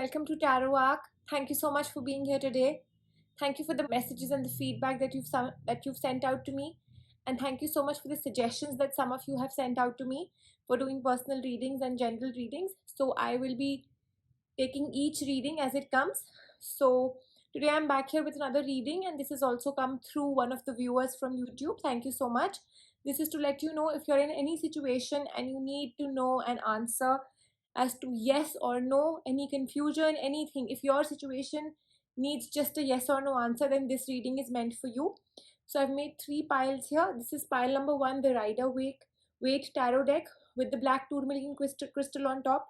welcome to Tarot Arc. Thank you so much for being here today. Thank you for the messages and the feedback that you've sent out to me, and thank you so much for the suggestions that some of you have sent out to me for doing personal readings and general readings. So I will be taking each reading as it comes. So today I'm back here with another reading, and this has also come through one of the viewers from YouTube. Thank you so much. This is to let you know if you're in any situation and you need to know an answer as to yes or no, any confusion, anything. If your situation needs just a yes or no answer, then this reading is meant for you. So I've made 3 piles here. This is pile number 1, the Rider-Waite Tarot deck with the black tourmaline crystal on top.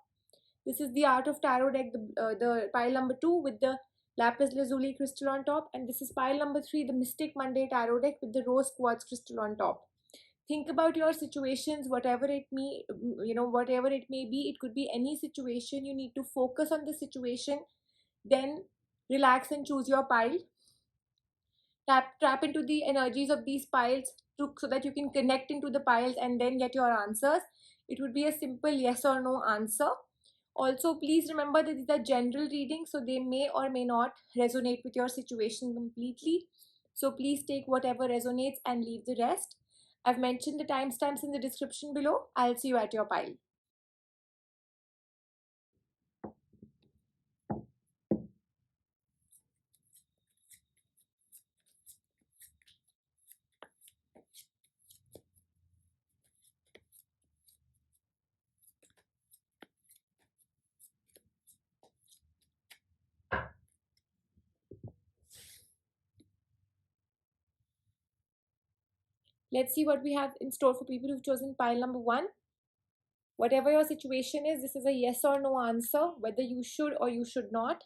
This is the Art of Tarot deck, the pile number 2 with the lapis lazuli crystal on top, and this is pile number 3, the Mystic Monday Tarot deck with the rose quartz crystal on top. Think about your situations, whatever it may be. It could be any situation. You need to focus on the situation, then relax and choose your pile. Tap into the energies of these piles so that you can connect into the piles and then get your answers. It would be a simple yes or no answer. Also, please remember that these are general readings, so they may or may not resonate with your situation completely. So please take whatever resonates and leave the rest. I've mentioned the timestamps in the description below. I'll see you at your pile. Let's see what we have in store for people who've chosen pile number 1. Whatever your situation is, this is a yes or no answer, whether you should or you should not.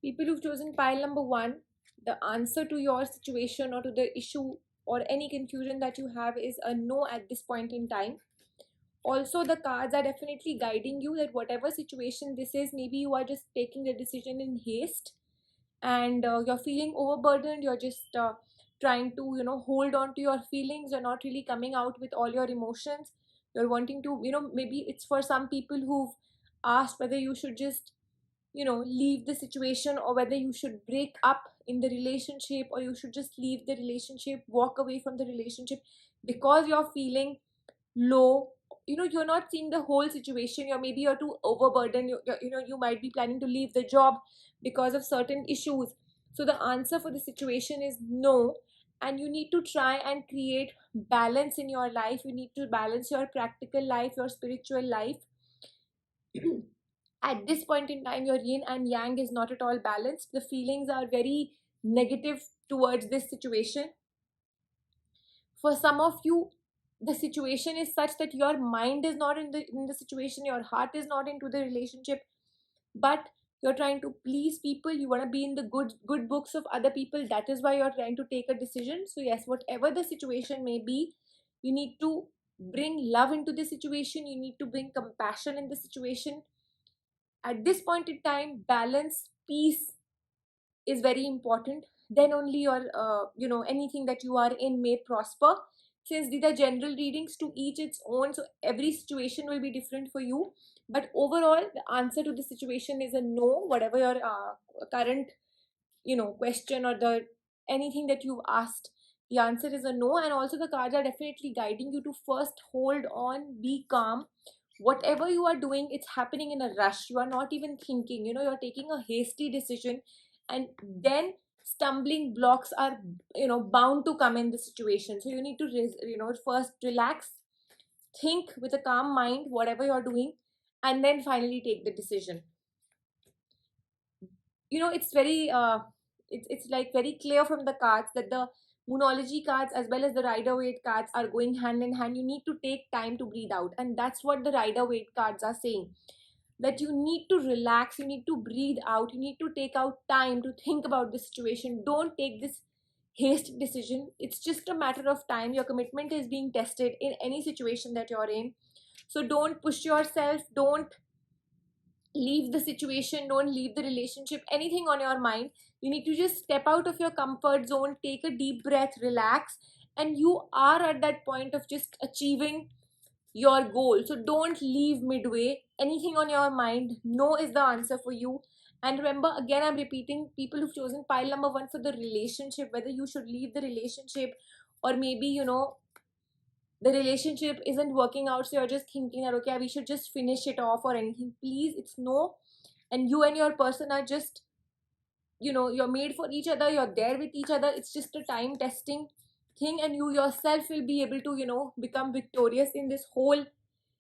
People who've chosen pile number 1, the answer to your situation or to the issue or any confusion that you have is a no at this point in time. Also, the cards are definitely guiding you that whatever situation this is, maybe you are just taking the decision in haste and you're feeling overburdened. You're just trying to hold on to your feelings. You're not really coming out with all your emotions. You're wanting to, maybe it's for some people who've asked whether you should just leave the situation, or whether you should break up in the relationship, or you should just leave the relationship, walk away from the relationship because you're feeling low. You're not seeing the whole situation. You're too overburdened. You might be planning to leave the job because of certain issues. So the answer for the situation is no, and you need to try and create balance in your life. You need to balance your practical life, your spiritual life. At this point in time, your yin and yang is not at all balanced. The feelings are very negative towards this situation. For some of you, the situation is such that your mind is not in the situation, your heart is not into the relationship, but you're trying to please people. You want to be in the good books of other people. That is why you're trying to take a decision. So yes, whatever the situation may be, you need to bring love into the situation. You need to bring compassion in the situation. At this point in time, balance, peace is very important. Then only your anything that you are in may prosper. Since these are general readings, to each its own, so every situation will be different for you, but overall the answer to the situation is a no. Whatever your current question or the anything that you've asked, the answer is a no. And also the cards are definitely guiding you to first hold on, be calm. Whatever you are doing, it's happening in a rush. You are not even thinking, you're taking a hasty decision, and then stumbling blocks are bound to come in the situation. So you need to first relax, think with a calm mind whatever you're doing, and then finally take the decision. It's very it's like very clear from the cards that the Moonology cards as well as the Rider-Waite cards are going hand in hand. You need to take time to breathe out, and that's what the Rider-Waite cards are saying, that you need to relax, you need to breathe out, you need to take out time to think about the situation. Don't take this haste decision. It's just a matter of time. Your commitment is being tested in any situation that you're in. So don't push yourself, don't leave the situation, don't leave the relationship, anything on your mind. You need to just step out of your comfort zone, take a deep breath, relax, and you are at that point of just achieving your goal. So don't leave midway. Anything on your mind, no is the answer for you. And remember, again, I'm repeating, people who've chosen pile number one for the relationship, whether you should leave the relationship, or maybe, the relationship isn't working out, so you're just thinking that, okay, we should just finish it off or anything. Please, it's no. And you and your person are just, you're made for each other, you're there with each other. It's just a time testing thing, and you yourself will be able to, become victorious in this whole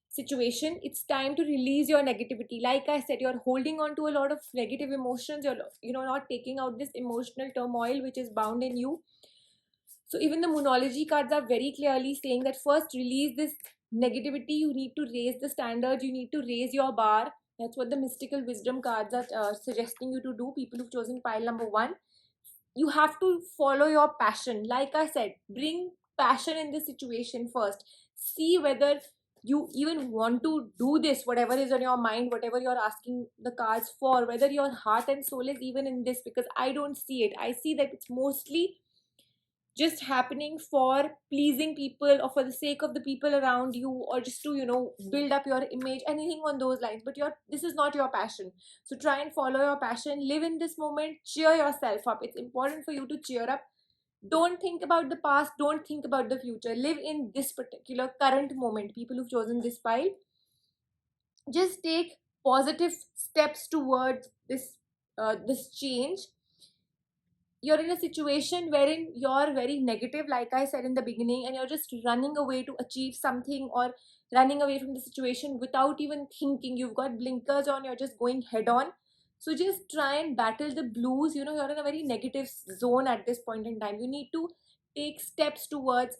situation. It's time to release your negativity. Like I said, you're holding on to a lot of negative emotions. You're, not taking out this emotional turmoil which is bound in you. So even the Moonology cards are very clearly saying that first release this negativity. You need to raise the standards. You need to raise your bar. That's what the mystical wisdom cards are suggesting you to do. People who've chosen pile number one, you have to follow your passion. Like I said, bring passion in this situation first. See whether you even want to do this, whatever is on your mind, whatever you're asking the cards for, whether your heart and soul is even in this, because I don't see it. I see that it's mostly just happening for pleasing people, or for the sake of the people around you, or just to, build up your image, anything on those lines. But this is not your passion. So try and follow your passion. Live in this moment. Cheer yourself up. It's important for you to cheer up. Don't think about the past, don't think about the future. Live in this particular current moment. People who've chosen this file, just take positive steps towards this change. You're in a situation wherein you're very negative, like I said in the beginning, and you're just running away to achieve something, or running away from the situation without even thinking. You've got blinkers on, you're just going head on. So just try and battle the blues. You're in a very negative zone at this point in time. You need to take steps towards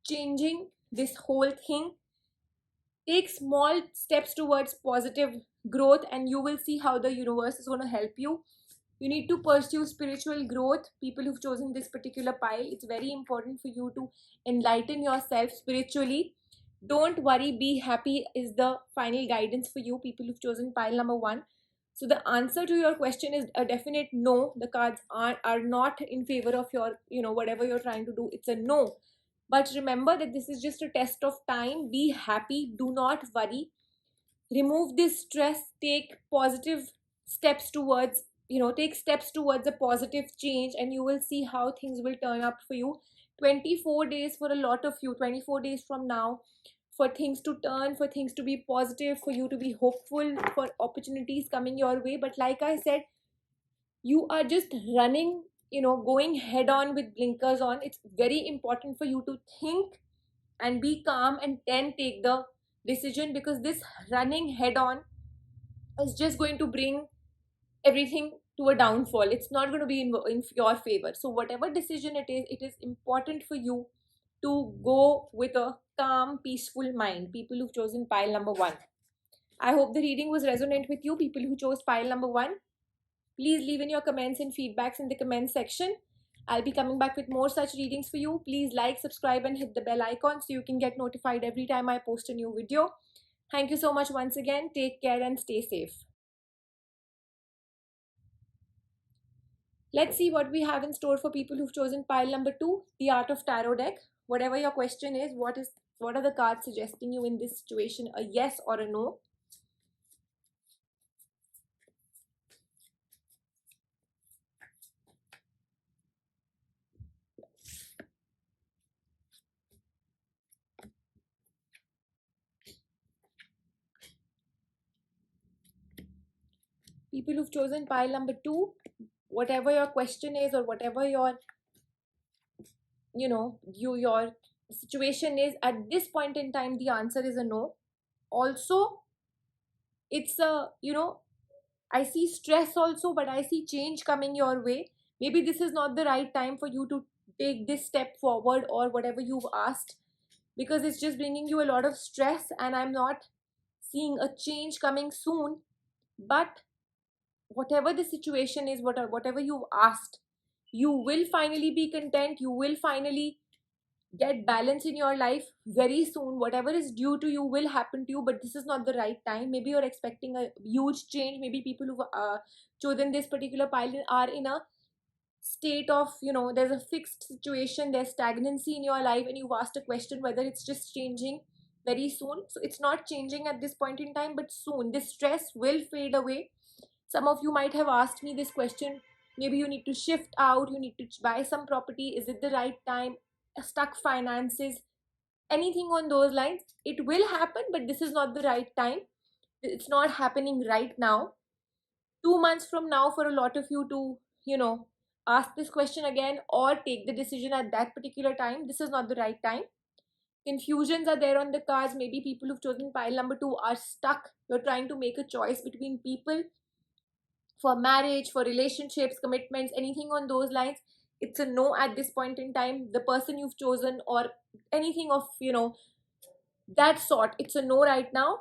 changing this whole thing. Take small steps towards positive growth, and you will see how the universe is going to help you. You need to pursue spiritual growth. People who've chosen this particular pile, it's very important for you to enlighten yourself spiritually. Don't worry, be happy is the final guidance for you, people who've chosen pile number one. So the answer to your question is a definite no. The cards are not in favor of your, whatever you're trying to do. It's a no. But remember that this is just a test of time. Be happy, do not worry. Remove this stress. Take positive steps towards, take steps towards a positive change, and you will see how things will turn up for you. 24 days for a lot of you, 24 days from now, for things to turn, for things to be positive, for you to be hopeful, for opportunities coming your way. But like I said, you are just running, going head on with blinkers on. It's very important for you to think and be calm, and then take the decision, because this running head on is just going to bring everything to a downfall. It's not going to be in your favor. So whatever decision it is important for you to go with a calm, peaceful mind. People who've chosen pile number one, I hope the reading was resonant with you. People who chose pile number one, please leave in your comments and feedbacks in the comment section. I'll be coming back with more such readings for you. Please like, subscribe, and hit the bell icon so you can get notified every time I post a new video. Thank you so much once again. Take care and stay safe. Let's see what we have in store for people who've chosen pile number two, the Art of Tarot deck. Whatever your question is, what are the cards suggesting you in this situation? A yes or a no? People who've chosen pile number two, whatever your question is, or whatever your your situation is at this point in time, the answer is a no. Also, it's a, I see stress also, but I see change coming your way. Maybe this is not the right time for you to take this step forward, or whatever you've asked, because it's just bringing you a lot of stress, and I'm not seeing a change coming soon. But whatever the situation is, whatever you've asked, you will finally be content. You will finally get balance in your life very soon. Whatever is due to you will happen to you, but this is not the right time. Maybe you're expecting a huge change. Maybe people who've chosen this particular pile are in a state of, there's a fixed situation, there's stagnancy in your life, and you've asked a question whether it's just changing very soon. So it's not changing at this point in time, but soon this stress will fade away. Some of you might have asked me this question. Maybe you need to shift out, you need to buy some property. Is it the right time? Stuck finances, anything on those lines. It will happen, but this is not the right time. It's not happening right now. 2 months from now, for a lot of you to, ask this question again or take the decision at that particular time, this is not the right time. Confusions are there on the cards. Maybe people who've chosen pile number 2 are stuck. You're trying to make a choice between people for marriage, for relationships, commitments, anything on those lines. It's a no at this point in time. The person you've chosen or anything of, that sort, it's a no right now.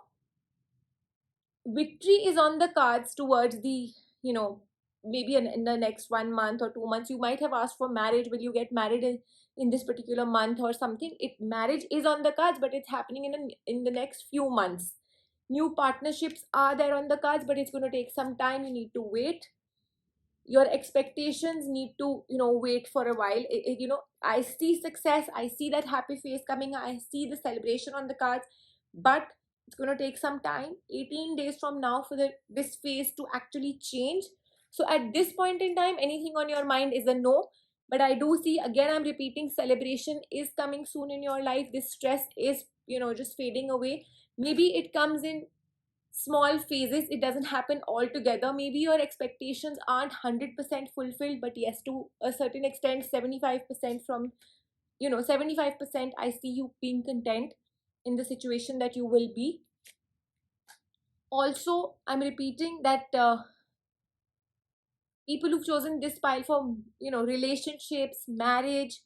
Victory is on the cards towards the, maybe in the next 1 month or 2 months. You might have asked for marriage. Will you get married in this particular month or something? It marriage is on the cards, but it's happening in the next few months. New partnerships are there on the cards, but it's going to take some time. You need to wait. Your expectations need to, wait for a while. I see success, I see that happy face coming, I see the celebration on the cards, but it's going to take some time, 18 days from now, for this phase to actually change. So at this point in time, anything on your mind is a no. But I do see, again, I'm repeating, celebration is coming soon in your life. This stress is, just fading away. Maybe it comes in small phases, it doesn't happen all together. Maybe your expectations aren't 100% fulfilled, but yes, to a certain extent, 75% from, 75% I see you being content in the situation that you will be. Also, I'm repeating that people who've chosen this pile for, relationships, marriage,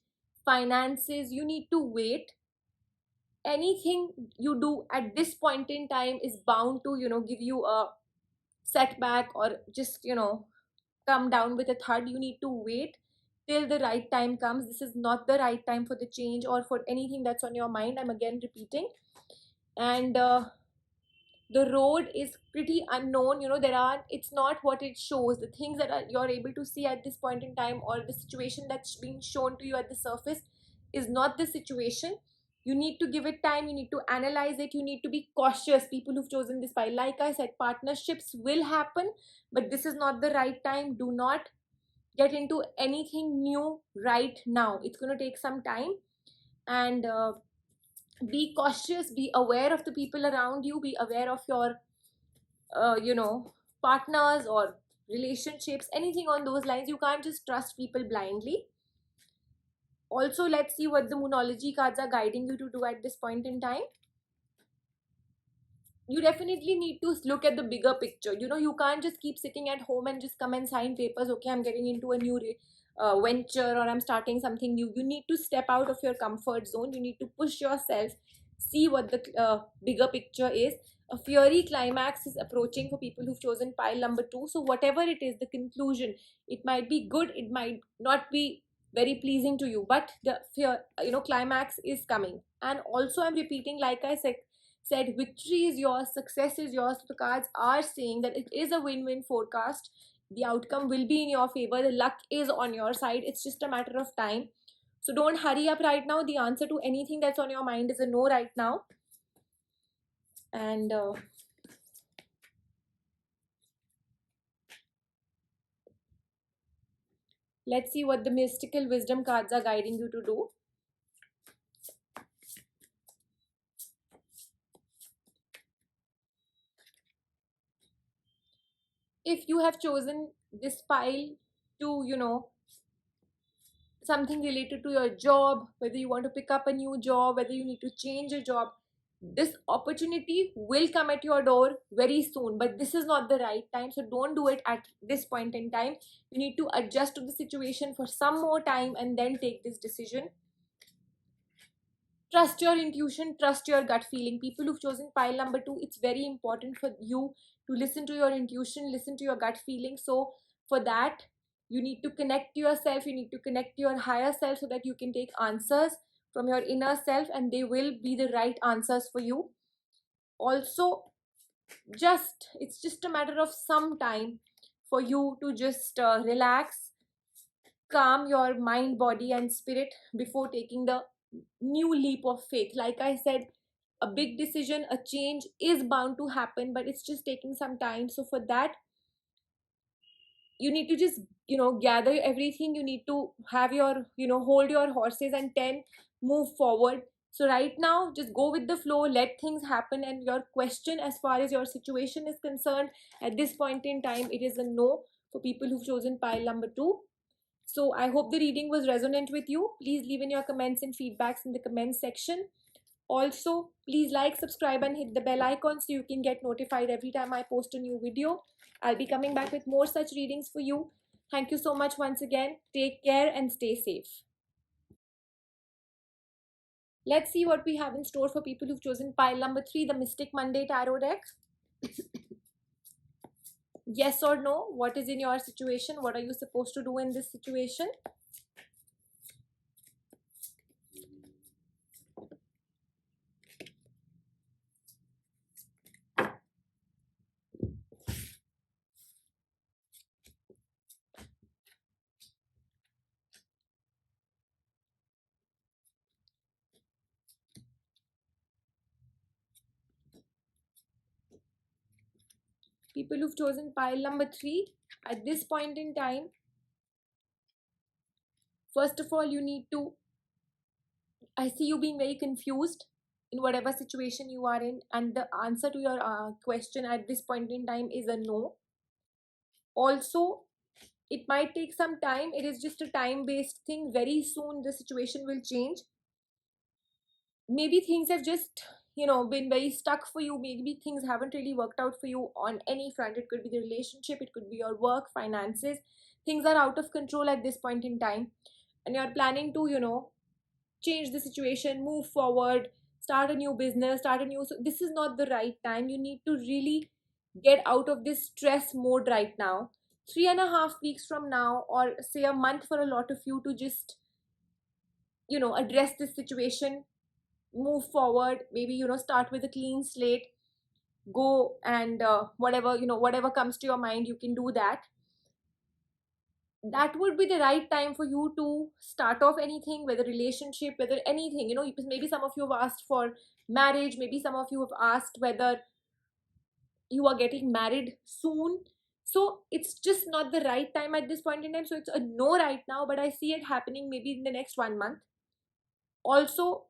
finances, you need to wait. Anything you do at this point in time is bound to, give you a setback or just, come down with a thud. You need to wait till the right time comes. This is not the right time for the change or for anything that's on your mind. I'm again repeating. And the road is pretty unknown. It's not what it shows. The things that you're able to see at this point in time, or the situation that's being shown to you at the surface, is not the situation. You need to give it time, you need to analyze it, you need to be cautious. People who've chosen this pile, like I said, partnerships will happen, but this is not the right time. Do not get into anything new right now. It's going to take some time. And be cautious, be aware of the people around you, be aware of your partners or relationships, anything on those lines. You can't just trust people blindly. Also, let's see what the Moonology cards are guiding you to do at this point in time. You definitely need to look at the bigger picture. You can't just keep sitting at home and just come and sign papers. Okay, I'm getting into a new venture, or I'm starting something new. You need to step out of your comfort zone. You need to push yourself, see what the bigger picture is. A fiery climax is approaching for people who've chosen pile number 2. So whatever it is, the conclusion, it might be good, it might not be very pleasing to you, but the fear, climax is coming. And also, I'm repeating, like I said, victory is yours, success is yours. The cards are saying that it is a win-win forecast. The outcome will be in your favor. The luck is on your side. It's just a matter of time. So don't hurry up right now. The answer to anything that's on your mind is a no right now. And let's see what the mystical wisdom cards are guiding you to do. If you have chosen this pile to, something related to your job, whether you want to pick up a new job, whether you need to change a job, this opportunity will come at your door very soon, but this is not the right time. So don't do it at this point in time. You need to adjust to the situation for some more time and then take this decision. Trust your intuition, trust your gut feeling. People who've chosen pile number 2, it's very important for you to listen to your intuition, listen to your gut feeling. So for that, you need to connect to yourself, you need to connect to your higher self, so that you can take answers from your inner self, and they will be the right answers for you. Also, it's just a matter of some time for you to just relax, calm your mind, body and spirit before taking the new leap of faith. Like I said, a big decision, a change is bound to happen, but it's just taking some time. So for that, you need to just gather everything. You need to have your hold your horses and 10 move forward. So right now, just go with the flow, let things happen. And your question as far as your situation is concerned, at this point in time, it is a no for people who've chosen pile number 2. So I hope the reading was resonant with you. Please leave in your comments and feedbacks in the comments section. Also, please like, subscribe, and hit the bell icon so you can get notified every time I post a new video. I'll be coming back with more such readings for you. Thank you so much once again. Take care and stay safe. Let's see what we have in store for people who've chosen pile number 3, the Mystic Monday Tarot deck. Yes or no? What is in your situation? What are you supposed to do in this situation? People who've chosen pile number 3, at this point in time, first of all, I see you being very confused in whatever situation you are in, and the answer to your question at this point in time is a no. Also, it might take some time. It is just a time based thing. Very soon the situation will change. Maybe things have just been very stuck for you. Maybe things haven't really worked out for you on any front. It could be the relationship, it could be your work, finances. Things are out of control at this point in time, and you're planning to change the situation, move forward, start a new business, start a new. So this is not the right time. You need to really get out of this stress mode right now. 3.5 weeks from now, or say a month for a lot of you, to just address this situation, move forward. Maybe start with a clean slate, go and whatever comes to your mind, you can do that. That would be the right time for you to start off anything, whether relationship, whether anything. Maybe some of you have asked for marriage, maybe some of you have asked whether you are getting married soon. So it's just not the right time at this point in time. So it's a no right now, but I see it happening maybe in the next 1 month. Also,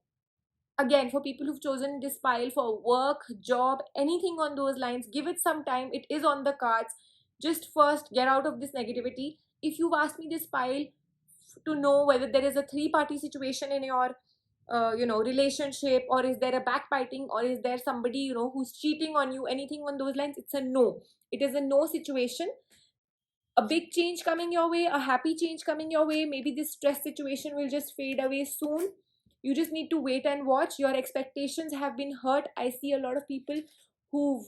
again, for people who've chosen this pile for work, job, anything on those lines, give it some time. It is on the cards. Just first get out of this negativity. If you've asked me this pile to know whether there is a three-party situation in your relationship, or is there a backbiting, or is there somebody who's cheating on you, anything on those lines, it's a no. It is a no situation. A big change coming your way, a happy change coming your way. Maybe this stress situation will just fade away soon. You just need to wait and watch. Your expectations have been hurt. I see a lot of people who've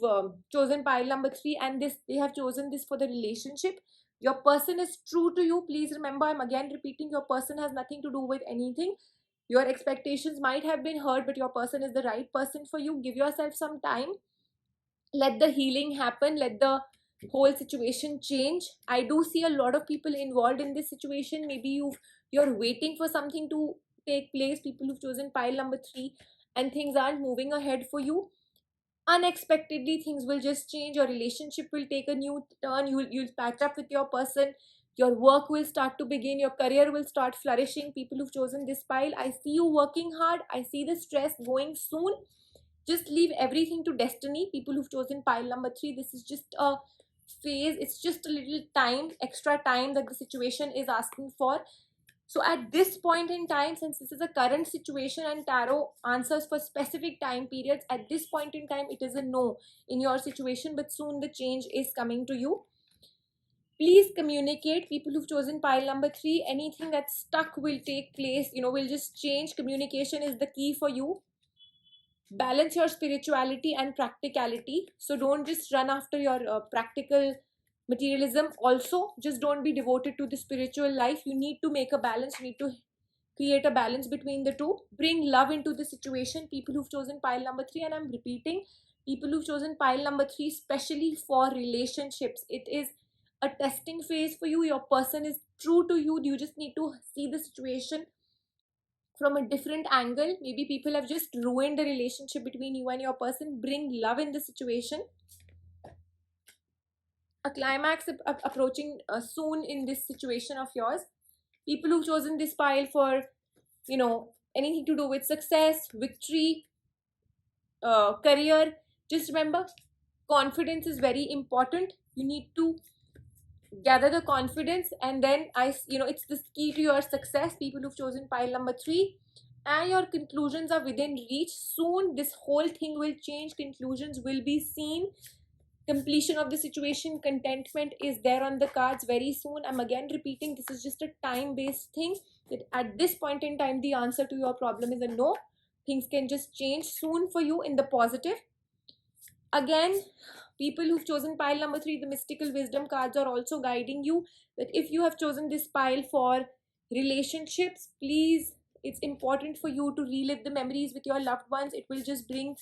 chosen pile number 3, and they have chosen this for the relationship. Your person is true to you. Please remember, I'm again repeating, your person has nothing to do with anything. Your expectations might have been hurt, but your person is the right person for you. Give yourself some time. Let the healing happen. Let the whole situation change. I do see a lot of people involved in this situation. Maybe you're waiting for something to take place. People who've chosen pile number 3, and things aren't moving ahead for you. Unexpectedly, things will just change. Your relationship will take a new turn. You'll patch up with your person. Your work will start to begin. Your career will start flourishing. People who've chosen this pile, I see you working hard. I see the stress going soon. Just leave everything to destiny. People who've chosen pile number 3, this is just a phase. It's just a little time, extra time that the situation is asking for. So at this point in time, since this is a current situation and tarot answers for specific time periods, at this point in time, it is a no in your situation, but soon the change is coming to you. Please communicate. People who've chosen pile number 3, anything that's stuck will take place, will just change. Communication is the key for you. Balance your spirituality and practicality. So don't just run after your practical materialism. Also, just don't be devoted to the spiritual life. You need to make a balance. You need to create a balance between the two. Bring love into the situation. People who've chosen pile number 3, and I'm repeating, people who've chosen pile number 3, especially for relationships, it is a testing phase for you. Your person is true to you. You just need to see the situation from a different angle. Maybe people have just ruined the relationship between you and your person. Bring love in the situation. A climax approaching soon in this situation of yours. People who've chosen this pile for, anything to do with success, victory, career, just remember, confidence is very important. You need to gather the confidence, and then it's the key to your success. People who've chosen pile number 3, and your conclusions are within reach. Soon this whole thing will change, conclusions will be seen, completion of the situation, contentment is there on the cards very soon. I'm again repeating, this is just a time based thing, that at this point in time the answer to your problem is a no. Things can just change soon for you in the positive. Again, people who've chosen pile number 3, the mystical wisdom cards are also guiding you that if you have chosen this pile for relationships, please, it's important for you to relive the memories with your loved ones. It will just bring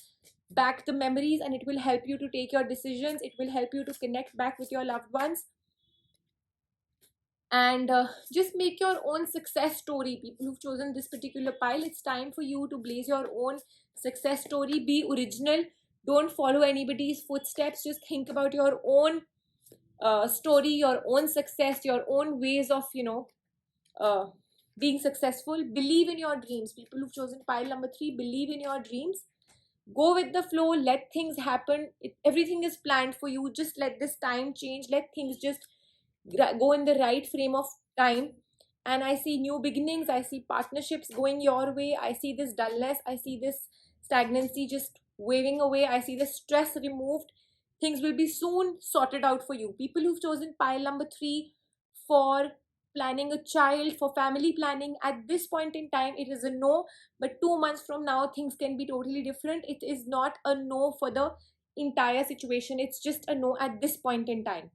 back the memories, and it will help you to take your decisions. It will help you to connect back with your loved ones, and just make your own success story. People who've chosen this particular pile, it's time for you to blaze your own success story. Be original, don't follow anybody's footsteps. Just think about your own story, your own success, your own ways of uh, being successful. Believe in your dreams. People who've chosen pile number 3, believe in your dreams. Go with the flow, let things happen. Everything is planned for you. Just let this time change, let things just go in the right frame of time. And I see new beginnings, I see partnerships going your way, I see this dullness, I see this stagnancy just waving away, I see the stress removed. Things will be soon sorted out for you. People who've chosen pile number 3 for planning a child, for family planning, at this point in time it is a no. But 2 months from now things can be totally different. It is not a no for the entire situation, it's just a no at this point in time.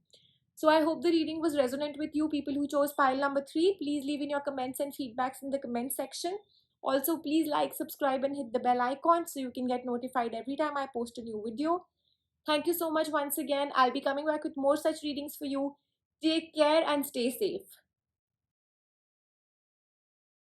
So I hope the reading was resonant with you. People who chose pile number 3, please leave in your comments and feedbacks in the comment section. Also, please like, subscribe and hit the bell icon so you can get notified every time I post a new video. Thank you so much once again. I'll be coming back with more such readings for you. Take care and stay safe.